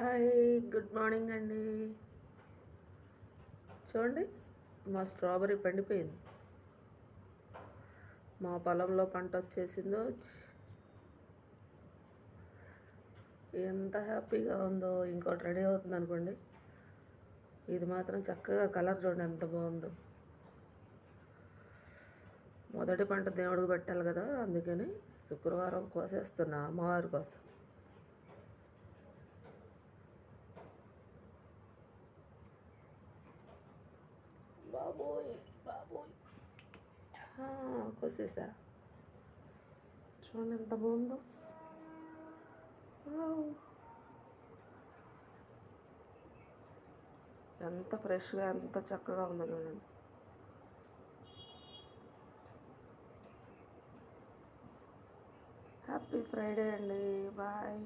Hi, good morning అండి. చూడండి, మా స్ట్రాబెర్రీ పండిపోయింది. మా పొలంలో పంట వచ్చేసిందో. ఎంత హ్యాపీగా ఉందో. ఇంకోటి రెడీ అవుతుంది అనుకోండి. ఇది మాత్రం చక్కగా కలర్ చూడండి ఎంత బాగుందో. మొదటి పంట దేవుడికి పెట్టాలి కదా, అందుకని శుక్రవారం కోసేస్తున్నా అమ్మవారి కోసం. బాబోయ్ బాబోయ్, కోసేసా. చూడండి ఎంత బాగుందో. ఎంత ఫ్రెష్గా ఎంత చక్కగా ఉందో చూడండి. హ్యాపీ ఫ్రైడే అండి. బాయ్.